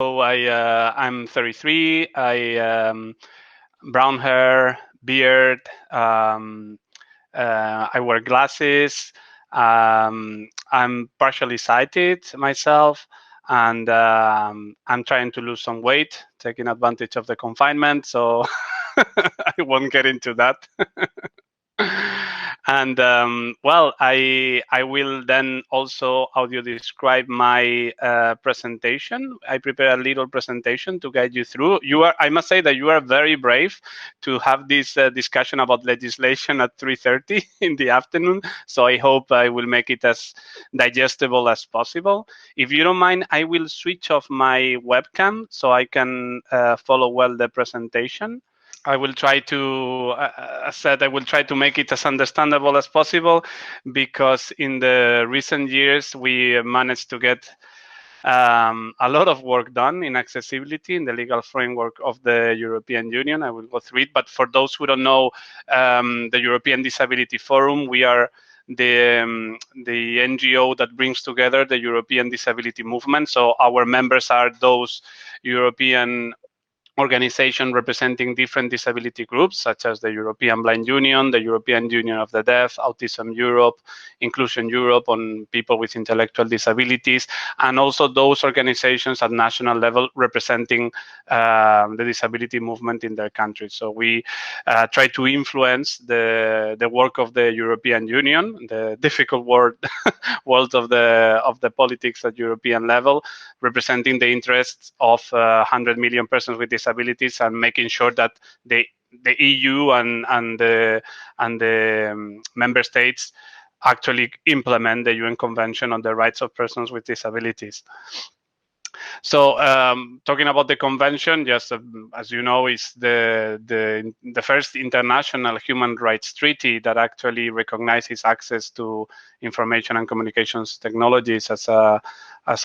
So I'm 33. Brown hair, beard. I wear glasses. I'm partially sighted myself, and I'm trying to lose some weight, taking advantage of the confinement. So I won't get into that. And well, I will then also audio describe my presentation. I prepare a little presentation to guide you through. I must say that you are very brave to have this discussion about legislation at 3:30 in the afternoon. So I hope I will make it as digestible as possible. If you don't mind, I will switch off my webcam so I can follow well the presentation. I will try to, as said, I will try to make it as understandable as possible, because in the recent years we managed to get a lot of work done in accessibility in the legal framework of the European Union. I will go through it, but for those who don't know, the European Disability Forum, we are the NGO that brings together the European disability movement. So our members are those European organization representing different disability groups, such as the European Blind Union, the European Union of the Deaf, Autism Europe, Inclusion Europe on people with intellectual disabilities, and also those organizations at national level representing the disability movement in their countries. So we try to influence the work of the European Union, the difficult world of the politics at European level, representing the interests of 100 million persons with disabilities, and making sure that the EU and the member states actually implement the UN Convention on the Rights of Persons with Disabilities. So talking about the convention, just as you know, is the first international human rights treaty that actually recognizes access to information and communications technologies as a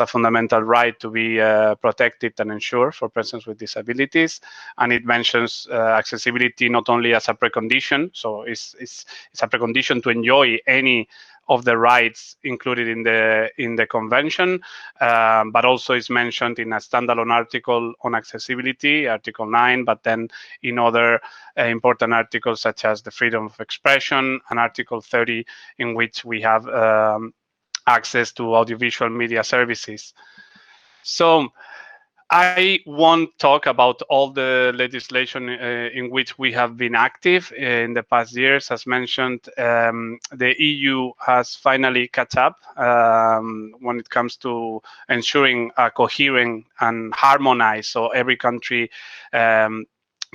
fundamental right to be protected and ensured for persons with disabilities. And it mentions accessibility not only as a precondition, so it's a precondition to enjoy any of the rights included in the convention, but also is mentioned in a standalone article on accessibility, Article 9, but then in other important articles such as the freedom of expression and Article 30, in which we have access to audiovisual media services. So I won't talk about all the legislation in which we have been active in the past years. As mentioned, the EU has finally caught up when it comes to ensuring a coherent and harmonized, so every country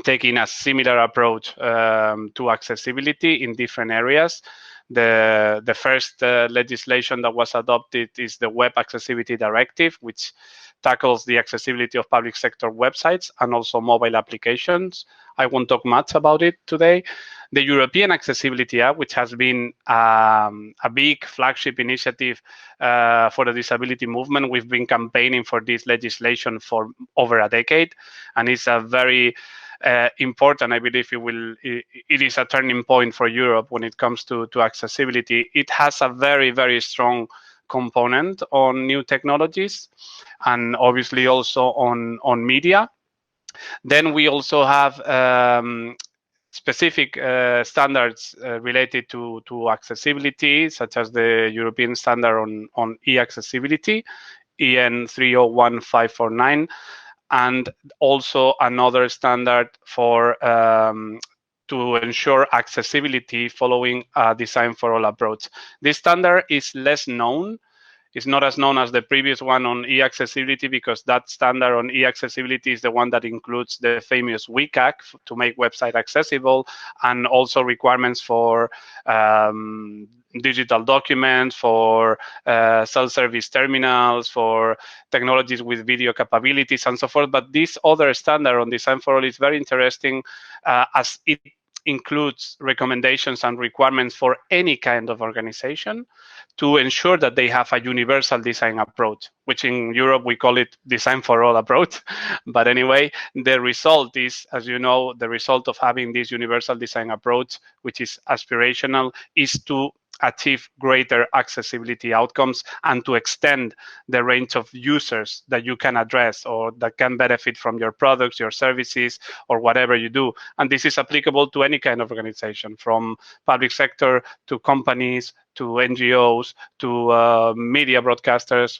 taking a similar approach to accessibility in different areas. The first legislation that was adopted is the Web Accessibility Directive, which tackles the accessibility of public sector websites and also mobile applications. I won't talk much about it today. The European Accessibility Act, which has been a big flagship initiative for the disability movement. We've been campaigning for this legislation for over a decade, and it's a very important, I believe it is a turning point for Europe when it comes to accessibility. It has a very, very strong component on new technologies, and obviously also on media. Then we also have specific standards related to accessibility, such as the European standard on e-accessibility, EN 301549, and also another standard for to ensure accessibility following a design for all approach. This standard is less known. It's not as known as the previous one on e-accessibility, because that standard on e-accessibility is the one that includes the famous WCAG to make website accessible, and also requirements for digital documents, for self-service terminals, for technologies with video capabilities, and so forth. But this other standard on design for all is very interesting, as it includes recommendations and requirements for any kind of organization to ensure that they have a universal design approach, which in Europe we call it design for all approach. But anyway, the result is, as you know, the result of having this universal design approach, which is aspirational, is to achieve greater accessibility outcomes and to extend the range of users that you can address or that can benefit from your products, your services, or whatever you do. And this is applicable to any kind of organization, from public sector to companies, to NGOs, to media broadcasters,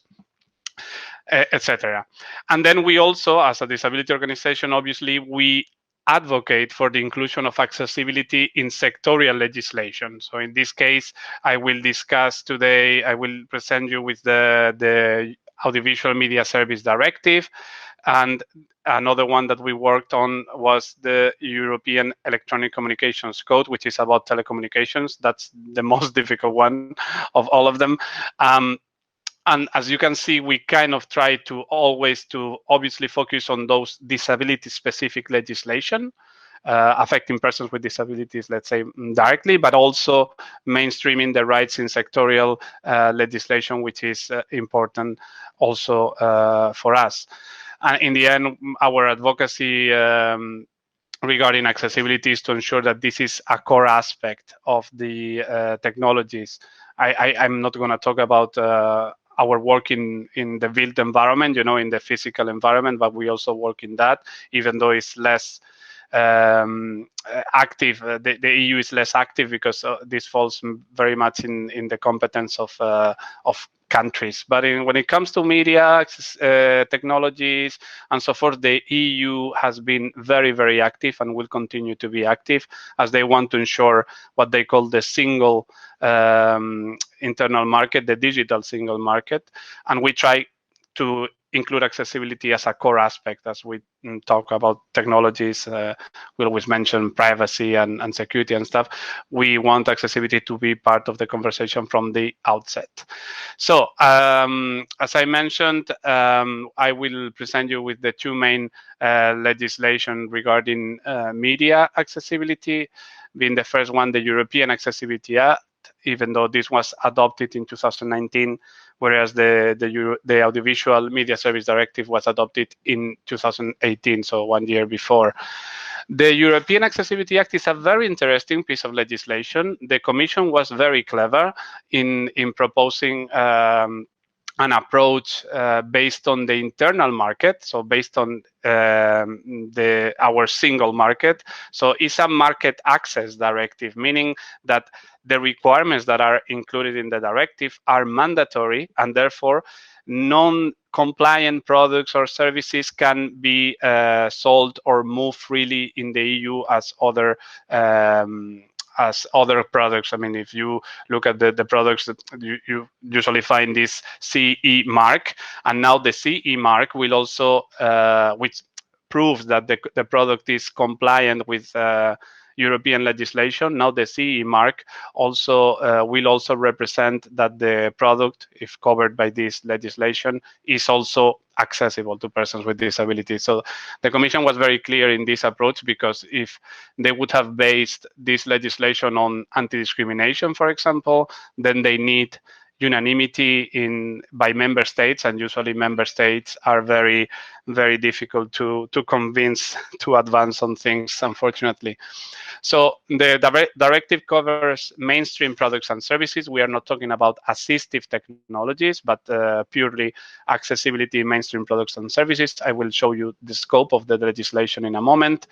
etc. And then we also, as a disability organization, obviously, we advocate for the inclusion of accessibility in sectorial legislation. So in this case, I will discuss today, I will present you with the Audiovisual Media Service Directive. And another one that we worked on was the European Electronic Communications Code, which is about telecommunications. That's the most difficult one of all of them. And as you can see, we kind of try to always to obviously focus on those disability-specific legislation affecting persons with disabilities, let's say, directly, but also mainstreaming the rights in sectorial legislation, which is important also for us. And in the end, our advocacy regarding accessibility is to ensure that this is a core aspect of the technologies. I'm not going to talk about our work in the built environment, in the physical environment, but we also work in that, even though it's less active. The EU is less active because this falls very much in the competence of countries. But when it comes to media technologies and so forth, the EU has been very, very active and will continue to be active, as they want to ensure what they call the single internal market, the digital single market. And we try to include accessibility as a core aspect. As we talk about technologies, we always mention privacy and security and stuff. We want accessibility to be part of the conversation from the outset. So as I mentioned, I will present you with the two main legislation regarding media accessibility, being the first one, the European Accessibility Act, even though this was adopted in 2019, whereas the Audiovisual Media Service Directive was adopted in 2018, so 1 year before. The European Accessibility Act is a very interesting piece of legislation. The Commission was very clever in proposing an approach based on the internal market, so based on our single market. So it's a market access directive, meaning that the requirements that are included in the directive are mandatory, and therefore non-compliant products or services can be sold or move freely in the EU as other products. I mean, if you look at the products that you usually find this CE mark, and now the CE mark will also, which proves that the product is compliant with European legislation. Now the CE mark also will also represent that the product, if covered by this legislation, is also accessible to persons with disabilities. So the Commission was very clear in this approach, because if they would have based this legislation on anti-discrimination, for example, then they need unanimity by member states, and usually member states are very, very difficult to convince to advance on things, unfortunately. So the directive covers mainstream products and services. We are not talking about assistive technologies, but purely accessibility in mainstream products and services. I will show you the scope of the legislation in a moment.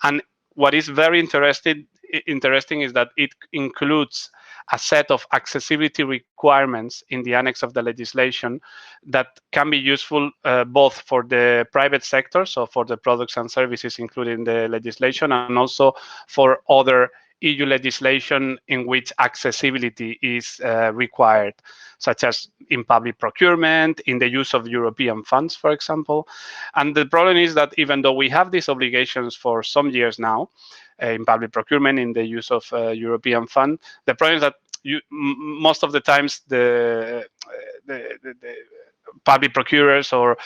And what is very interesting is that it includes a set of accessibility requirements in the annex of the legislation that can be useful both for the private sector, so for the products and services included in the legislation, and also for other EU legislation in which accessibility is required, such as in public procurement, in the use of European funds, for example. And the problem is that even though we have these obligations for some years now, in public procurement, in the use of European fund, the problem is that most of the times the public procurers or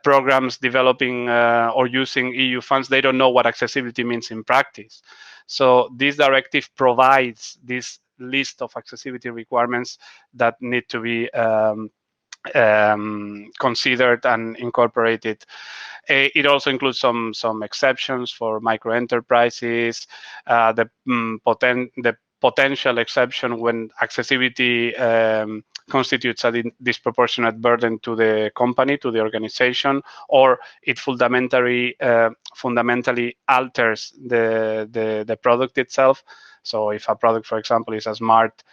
programs developing or using EU funds, they don't know what accessibility means in practice. So this directive provides this list of accessibility requirements that need to be considered and incorporated. It also includes some exceptions for micro enterprises, the potential exception when accessibility constitutes a disproportionate burden to the company, to the organization, or it fundamentally alters the product itself. So if a product, for example, is a smart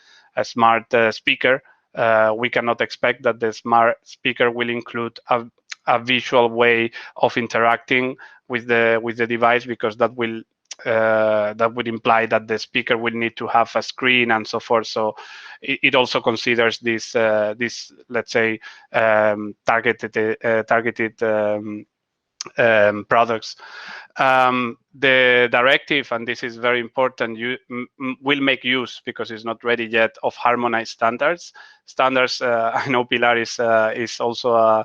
speaker, we cannot expect that the smart speaker will include a visual way of interacting with the device, because that would imply that the speaker will need to have a screen and so forth. So it also considers this let's say targeted products. The directive, and this is very important, will make use, because it's not ready yet, of harmonized standards. I know Pilar is also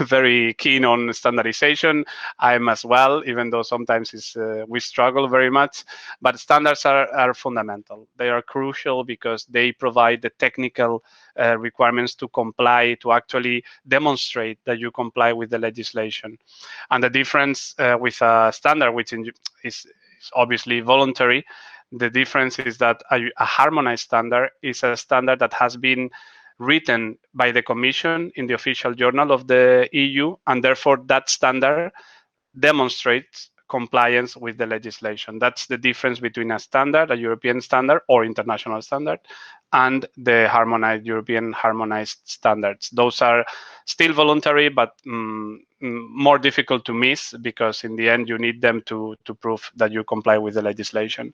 very keen on standardization. I'm as well, even though sometimes we struggle very much. But standards are fundamental. They are crucial because they provide the technical requirements to comply, to actually demonstrate that you comply with the legislation. And the difference with a standard, which is obviously voluntary, the difference is that a harmonized standard is a standard that has been written by the Commission in the official journal of the EU, and therefore that standard demonstrates compliance with the legislation. That's the difference between a standard, a European standard or international standard, and the European harmonized standards. Those are still voluntary, but more difficult to miss, because in the end you need them to prove that you comply with the legislation.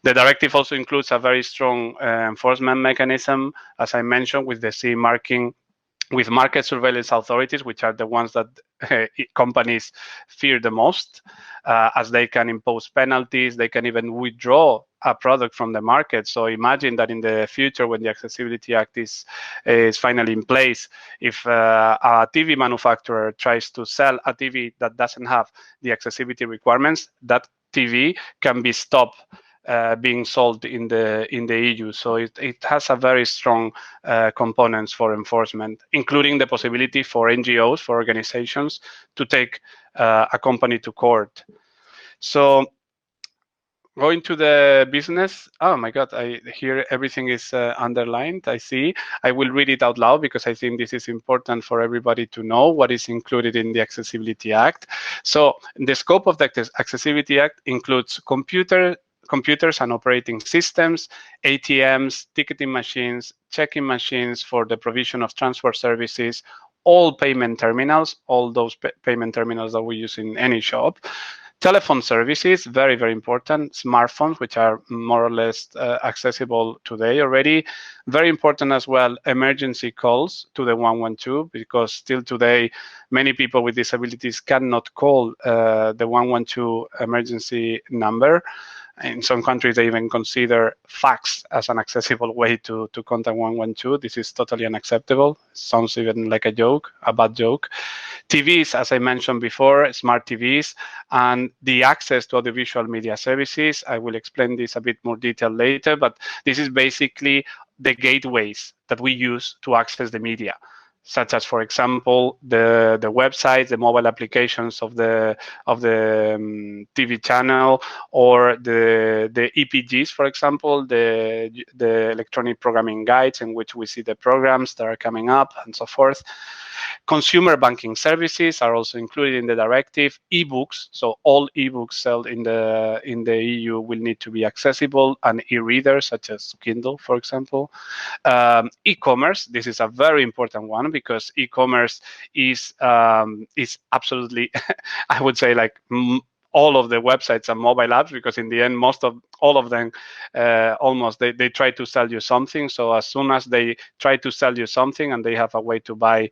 The directive also includes a very strong enforcement mechanism, as I mentioned, with the CE marking, with market surveillance authorities, which are the ones that companies fear the most, as they can impose penalties. They can even withdraw a product from the market. So imagine that in the future, when the Accessibility Act is finally in place, if a TV manufacturer tries to sell a TV that doesn't have the accessibility requirements, that TV can be stopped being sold in the EU. So it has a very strong components for enforcement, including the possibility for NGOs, for organizations, to take a company to court. So going to the business, oh my God, I hear everything is underlined. I see. I will read it out loud, because I think this is important for everybody to know what is included in the Accessibility Act. So the scope of the Accessibility Act includes computers and operating systems, ATMs, ticketing machines, check-in machines for the provision of transport services, all payment terminals, all those payment terminals that we use in any shop, telephone services, very, very important, smartphones, which are more or less accessible today already. Very important as well, emergency calls to the 112, because still today, many people with disabilities cannot call the 112 emergency number. In some countries, they even consider fax as an accessible way to contact 112. This is totally unacceptable. Sounds even like a joke, a bad joke. TVs, as I mentioned before, smart TVs, and the access to audiovisual media services. I will explain this a bit more detail later, but this is basically the gateways that we use to access the media, such as, for example, the websites, the mobile applications of the TV channel, or the EPGs, for example, the electronic programming guides, in which we see the programs that are coming up and so forth. Consumer banking services are also included in the directive. E-books, so all e-books sold in the EU will need to be accessible, and e-readers such as Kindle, for example. E-commerce, this is a very important one, because e-commerce is absolutely, I would say, like all of the websites and mobile apps, because in the end, all of them, almost, they try to sell you something. So as soon as they try to sell you something and they have a way to buy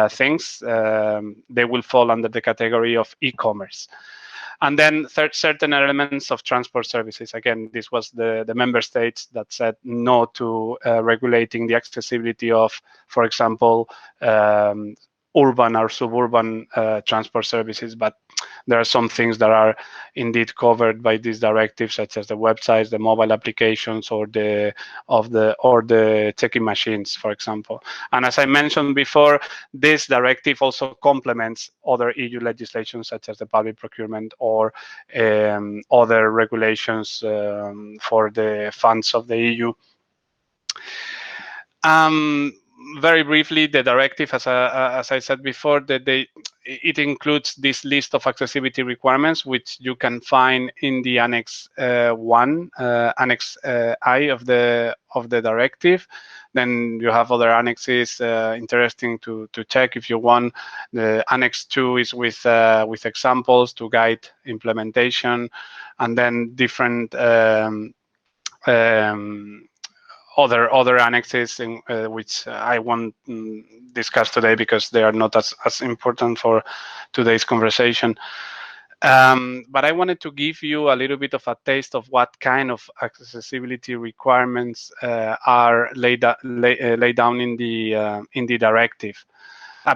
things, they will fall under the category of e-commerce. And then certain elements of transport services. Again, this was the member states that said no to regulating the accessibility of, for example, urban or suburban transport services, but there are some things that are indeed covered by this directive, such as the websites, the mobile applications, or the checking machines, for example. And as I mentioned before, this directive also complements other EU legislation, such as the public procurement or other regulations for the funds of the EU. Very briefly, the directive, as I said before, it includes this list of accessibility requirements, which you can find in the Annex 1, Annex I of the directive. Then you have other annexes interesting to check if you want. The Annex 2 is with examples to guide implementation, and then different other annexes in, which I won't discuss today because they are not as important for today's conversation. But I wanted to give you a little bit of a taste of what kind of accessibility requirements are laid down in the directive.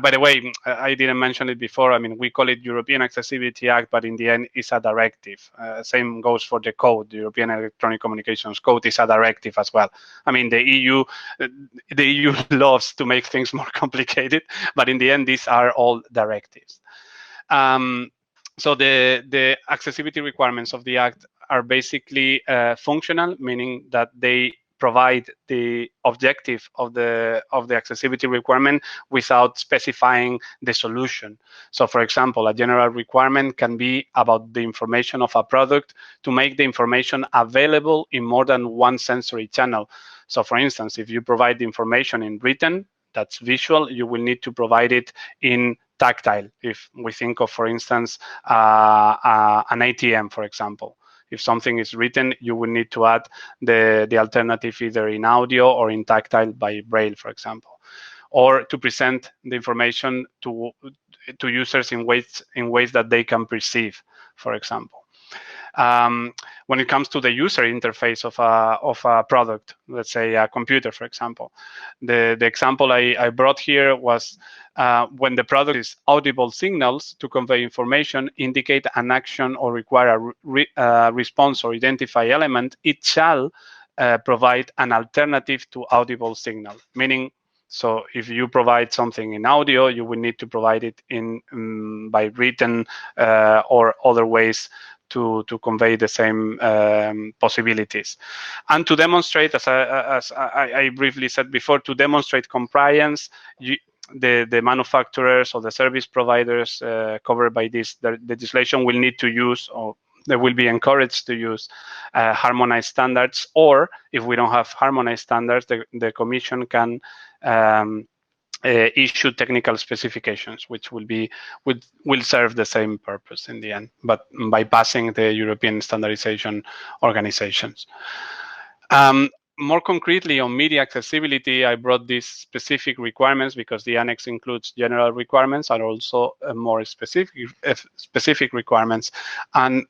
By the way, I didn't mention it before. I mean, we call it European Accessibility Act, but in the end, it's a directive. Same goes for the code. The European Electronic Communications Code is a directive as well. I mean, the EU loves to make things more complicated, but in the end, these are all directives. So the accessibility requirements of the Act are basically functional, meaning that they provide the objective of the accessibility requirement without specifying the solution. So, for example, a general requirement can be about the information of a product to make the information available in more than one sensory channel. So, for instance, if you provide the information in written, that's visual, you will need to provide it in tactile. If we think of, for instance, an ATM, for example. If something is written, you will need to add the alternative either in audio or in tactile by braille, for example, or to present the information to users in ways that they can perceive, for example. When it comes to the user interface of a product, let's say a computer, for example, the example I brought here was when the product is audible signals to convey information, indicate an action, or require a response or identify element, it shall provide an alternative to audible signal, meaning, so if you provide something in audio, you will need to provide it in by written or other ways to convey the same possibilities. And to demonstrate, as I briefly said before, to demonstrate compliance, the manufacturers or the service providers covered by this legislation will need to use, or they will be encouraged to use harmonized standards, or if we don't have harmonized standards, the Commission can issue technical specifications, which will serve the same purpose in the end, but bypassing the European standardization organizations. More concretely, on media accessibility, I brought these specific requirements because the annex includes general requirements and also more specific requirements. And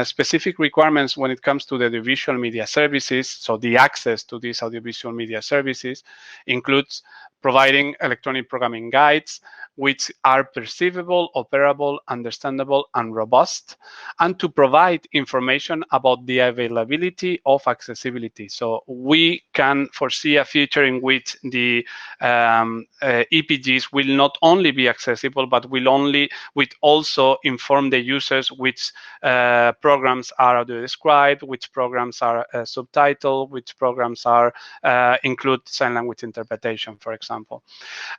specific requirements when it comes to the audiovisual media services, so the access to these audiovisual media services, includes providing electronic programming guides, which are perceivable, operable, understandable, and robust, and to provide information about the availability of accessibility. So we can foresee a future in which the EPGs will not only be accessible, but will also inform the users which programs are audio described, which programs are subtitled, which programs are include sign language interpretation, for example.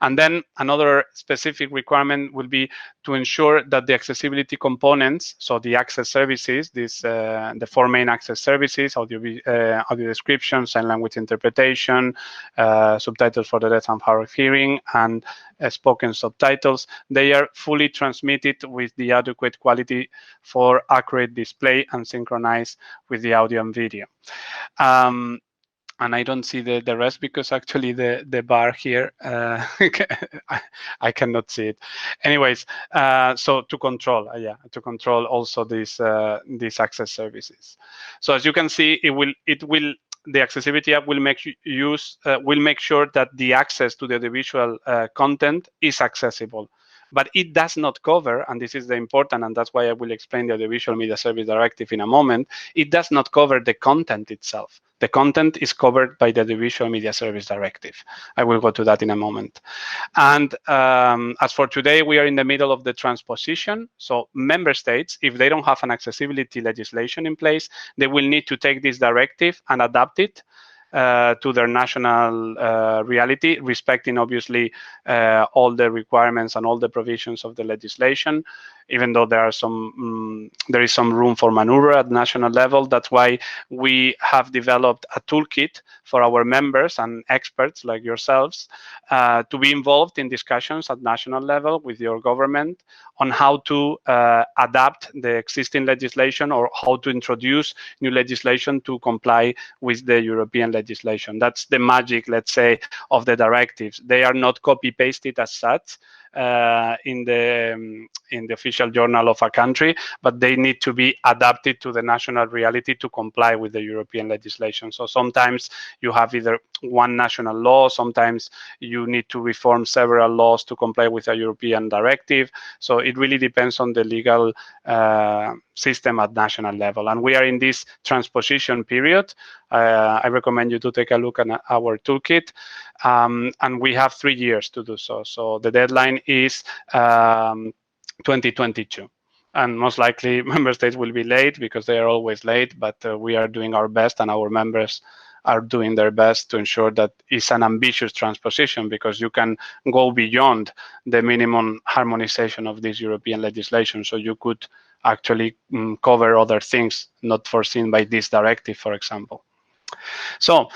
And then another specific requirement will be to ensure that the accessibility components, so the access services, the four main access services, audio description, sign language interpretation, subtitles for the deaf and hard of hearing, and spoken subtitles, they are fully transmitted with the adequate quality for accurate display and synchronized with the audio and video. And I don't see the rest because actually the bar here, I cannot see it. Anyways, so to control also these access services. So as you can see, the accessibility app will make sure that the access to the audiovisual content is accessible. But it does not cover, and this is the important, and that's why I will explain the Audiovisual Media Service Directive in a moment, it does not cover the content itself. The content is covered by the Audiovisual Media Service Directive. I will go to that in a moment. And as for today, we are in the middle of the transposition. So member states, if they don't have an accessibility legislation in place, they will need to take this directive and adapt it to their national reality, respecting obviously all the requirements and all the provisions of the legislation, even though there is some room for maneuver at national level. That's why we have developed a toolkit for our members and experts like yourselves to be involved in discussions at national level with your government on how to adapt the existing legislation or how to introduce new legislation to comply with the European legislation. That's the magic, let's say, of the directives. They are not copy-pasted as such in the official journal of a country, but they need to be adapted to the national reality to comply with the European legislation. So sometimes you have either one national law, sometimes you need to reform several laws to comply with a European directive. So it really depends on the legal system at national level. And we are in this transposition period. I recommend you to take a look at our toolkit. And we have 3 years to do so. So the deadline is 2022. And most likely member states will be late because they are always late, but we are doing our best and our members are doing their best to ensure that it's an ambitious transposition, because you can go beyond the minimum harmonization of this European legislation. So you could actually cover other things not foreseen by this directive, for example. So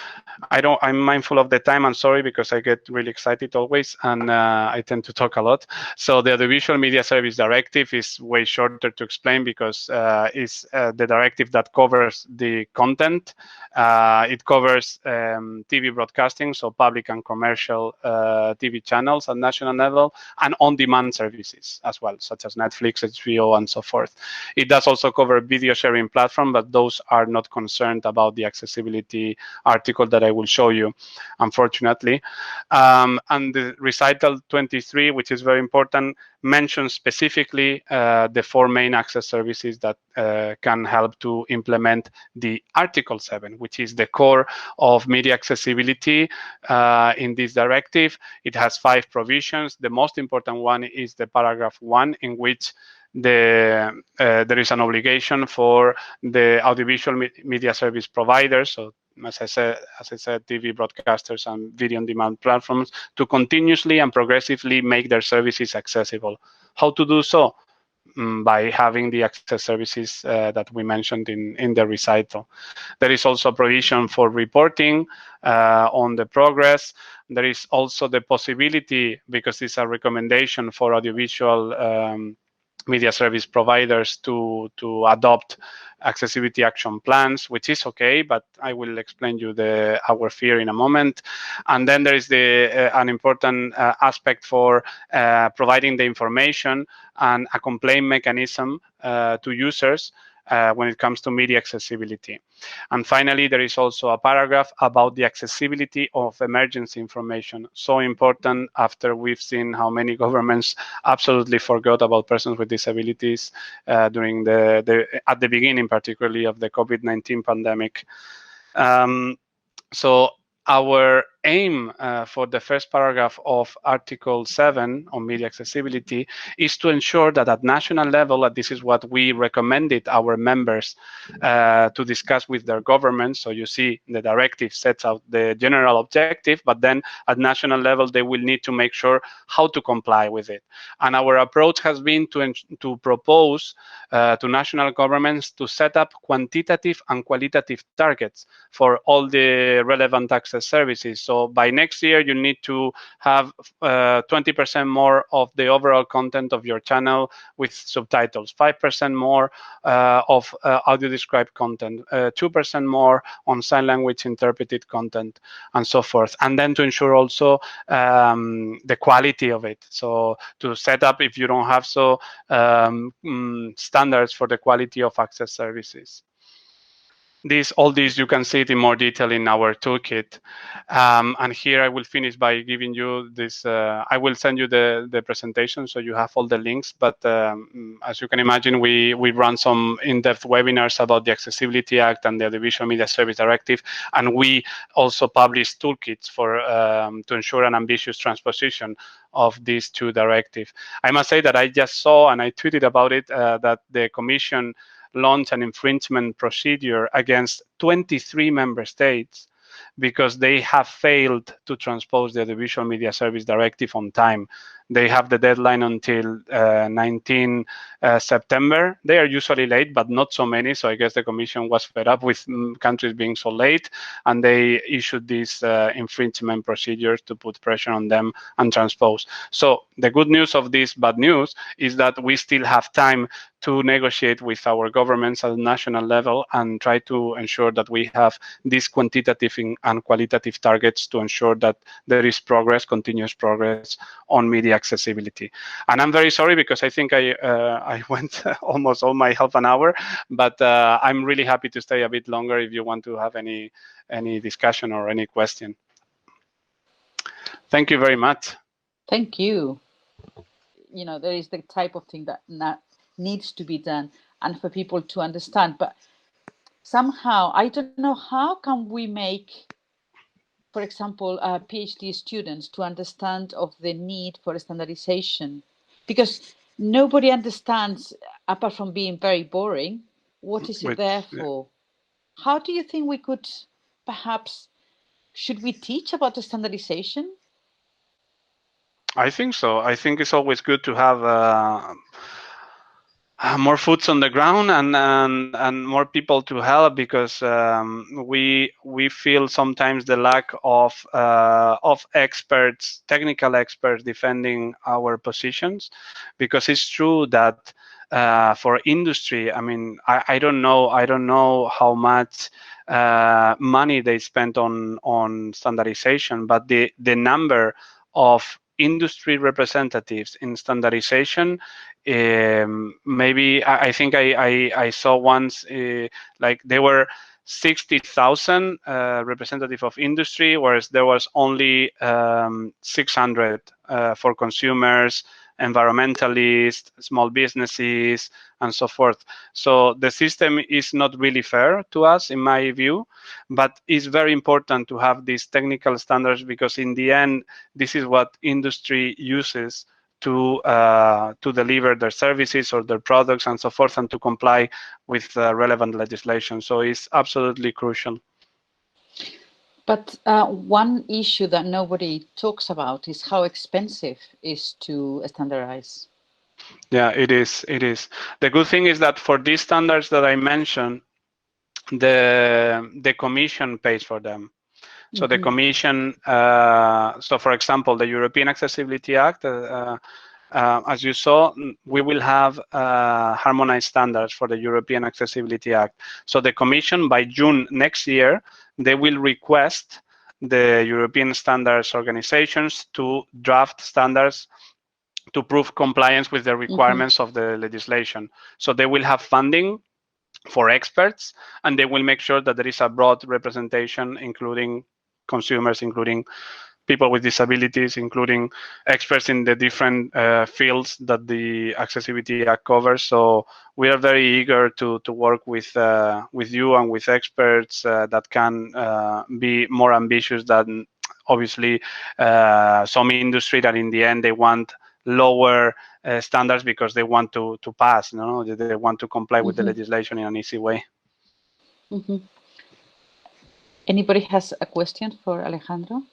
I'm mindful of the time. I'm sorry, because I get really excited always, and I tend to talk a lot. So the Audiovisual Media Service Directive is way shorter to explain, because it's the directive that covers the content. It covers TV broadcasting, so public and commercial TV channels at national level, and on-demand services as well, such as Netflix, HBO, and so forth. It does also cover video sharing platform, but those are not concerned about the accessibility article that I will show you, unfortunately. And the recital 23, which is very important, mentions specifically the 4 main access services that can help to implement the Article 7, which is the core of media accessibility in this directive. It has 5 provisions. The most important one is the paragraph 1, in which there is an obligation for the audiovisual media service providers, so as I said, TV broadcasters and video on demand platforms, to continuously and progressively make their services accessible. How to do so? By having the access services that we mentioned in the recital. There is also provision for reporting on the progress. There is also the possibility, because it's a recommendation for audiovisual media service providers to adopt accessibility action plans, which is okay, but I will explain you our fear in a moment. And then there is an important aspect for providing the information and a complaint mechanism to users when it comes to media accessibility. And finally, there is also a paragraph about the accessibility of emergency information. So important after we've seen how many governments absolutely forgot about persons with disabilities during at the beginning, particularly of the COVID-19 pandemic. So our aim for the first paragraph of Article 7 on media accessibility is to ensure that at national level, and this is what we recommended our members to discuss with their governments. So you see the directive sets out the general objective, but then at national level, they will need to make sure how to comply with it. And our approach has been to propose to national governments to set up quantitative and qualitative targets for all the relevant access services. So by next year, you need to have 20% more of the overall content of your channel with subtitles, 5% more of audio described content, 2% more on sign language interpreted content, and so forth. And then to ensure also the quality of it. So to set up, if you don't have standards for the quality of access services. all these, you can see it in more detail in our toolkit. And here I will finish by giving you this. I will send you the presentation so you have all the links. But as you can imagine, we run some in-depth webinars about the Accessibility Act and the Audiovisual Media Service Directive, and we also publish toolkits for to ensure an ambitious transposition of these two directives. I must say that I just saw, and I tweeted about it, that the Commission launched an infringement procedure against 23 member states because they have failed to transpose the Audiovisual Media Service Directive on time. They have the deadline until 19 September. They are usually late, but not so many. So I guess the Commission was fed up with countries being so late, and they issued these infringement procedures to put pressure on them and transpose. So the good news of this bad news is that we still have time to negotiate with our governments at the national level and try to ensure that we have these quantitative and qualitative targets to ensure that there is progress, continuous progress on media accessibility. And I'm very sorry because I think I went almost all my half an hour, but I'm really happy to stay a bit longer if you want to have any discussion or any question. Thank you very much. Thank you. You know, there is the type of thing that needs to be done and for people to understand, but somehow I don't know, how can we make, for example, PhD students to understand of the need for standardization? Because nobody understands, apart from being very boring, what is it there for? Yeah. How do you think we could, perhaps, should we teach about the standardization? I think so. I think it's always good to have more foots on the ground and more people to help, because we feel sometimes the lack of experts, technical experts defending our positions, because it's true that for industry, I mean, I don't know how much money they spent on standardization, but the number of industry representatives in standardization, maybe I think I saw once like there were 60,000 representative of industry, whereas there was only 600 for consumers, environmentalists, small businesses, and so forth. So the system is not really fair to us, in my view, but it's very important to have these technical standards, because in the end, this is what industry uses to deliver their services or their products and so forth, and to comply with relevant legislation. So it's absolutely crucial. But one issue that nobody talks about is how expensive it is to standardize. Yeah, it is. It is. The good thing is that for these standards that I mentioned, the Commission pays for them. So the Commission, so for example, the European Accessibility Act, as you saw, we will have harmonized standards for the European Accessibility Act. So the Commission, by June next year, they will request the European standards organizations to draft standards to prove compliance with the requirements of the legislation. So they will have funding for experts, and they will make sure that there is a broad representation, including consumers, including people with disabilities, including experts in the different fields that the Accessibility Act covers. So we are very eager to work with you and with experts that can be more ambitious than obviously some industry that in the end they want lower standards because they want to pass, no? They want to comply with the legislation in an easy way. Anybody has a question for Alejandro?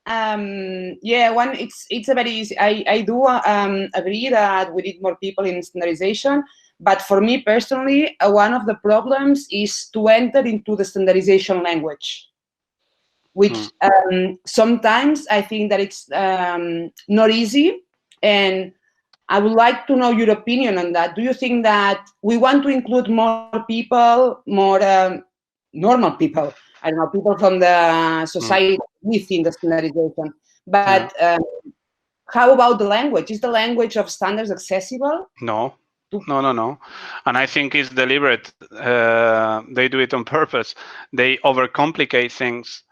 Yeah, it's a very easy. I do agree that we need more people in standardization, but for me personally, one of the problems is to enter into the standardization language, which sometimes I think that it's not easy, and I would like to know your opinion on that. Do you think that we want to include more people, more normal people? I don't know, people from the society within the standardization. But how about the language? Is the language of standards accessible? No. No. And I think it's deliberate. They do it on purpose. They overcomplicate things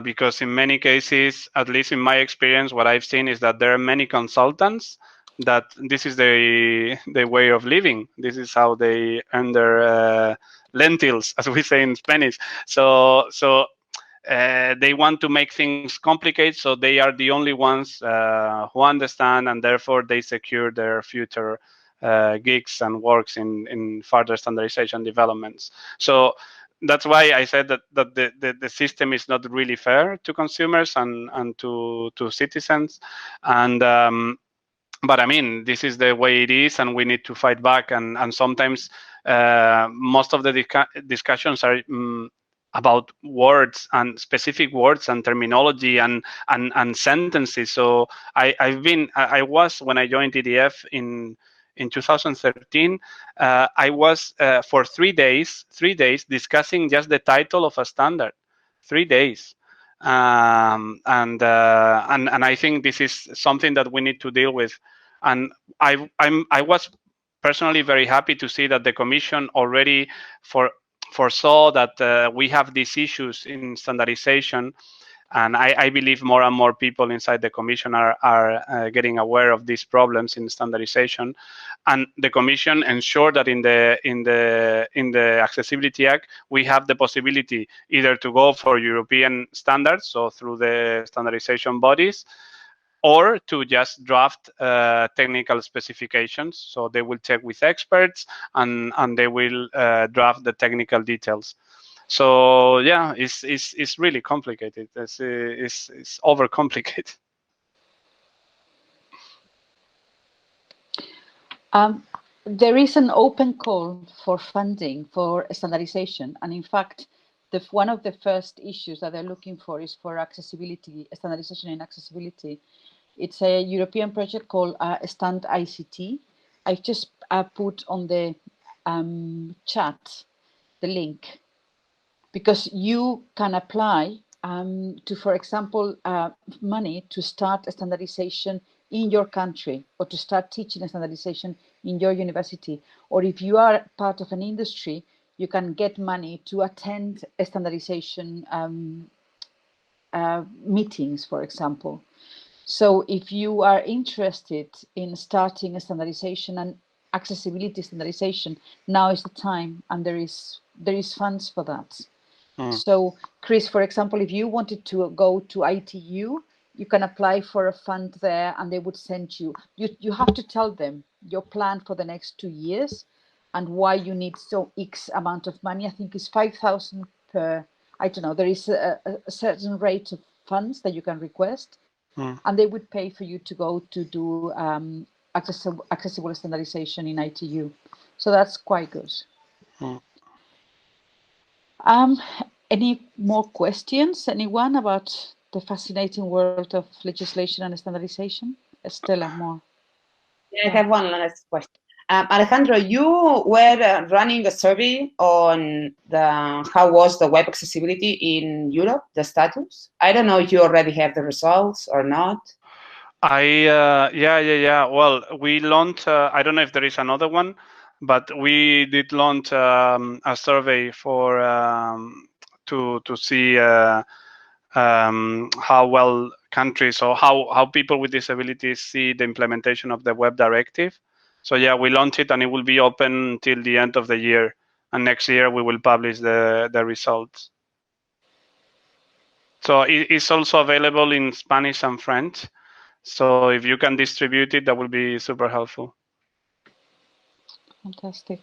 because in many cases, at least in my experience, what I've seen is that there are many consultants that this is the way of living. This is how they earn their lentils, as we say in Spanish. So they want to make things complicated, so they are the only ones who understand, and therefore they secure their future gigs and works in further standardization developments. So that's why I said that the system is not really fair to consumers and to citizens. And but I mean, this is the way it is, and we need to fight back. And sometimes most of the discussions are about words and specific words and terminology and sentences. So I was, when I joined EDF in 2013, I was for 3 days discussing just the title of a standard. 3 days. And I think this is something that we need to deal with. And I was personally very happy to see that the Commission already foresaw that we have these issues in standardization. And I believe more and more people inside the Commission are getting aware of these problems in standardization, and the Commission ensured that in the Accessibility Act we have the possibility either to go for European standards, so through the standardization bodies, or to just draft technical specifications. So they will check with experts and they will draft the technical details. So yeah, it's really complicated. It's overcomplicated. There is an open call for funding for standardization, and in fact, one of the first issues that they're looking for is for accessibility, standardization in accessibility. It's a European project called Stand ICT. I've just put on the chat the link, because you can apply to, for example, money to start a standardization in your country, or to start teaching a standardization in your university. Or if you are part of an industry, you can get money to attend a standardization meetings, for example. So if you are interested in starting a standardization and accessibility standardization, now is the time, and there is funds for that. So, Chris, for example, if you wanted to go to ITU, you can apply for a fund there, and they would send you. You have to tell them your plan for the next 2 years and why you need so X amount of money. I think it's 5,000 per. I don't know. There is a certain rate of funds that you can request, and they would pay for you to go to do accessible standardization in ITU. So that's quite good. Any more questions? Anyone about the fascinating world of legislation and standardization? Estela, more. Yeah, I have one last question. Alejandro, you were running a survey on how was the web accessibility in Europe, the status. I don't know if you already have the results or not. Yeah. Well, we launched. I don't know if there is another one, but we did launch a survey for to see how well countries, or how people with disabilities see the implementation of the web directive. So yeah, we launched it, and it will be open till the end of the year, and next year we will publish the results. So it's also available in Spanish and French. So if you can distribute it, that will be super helpful. Fantastic.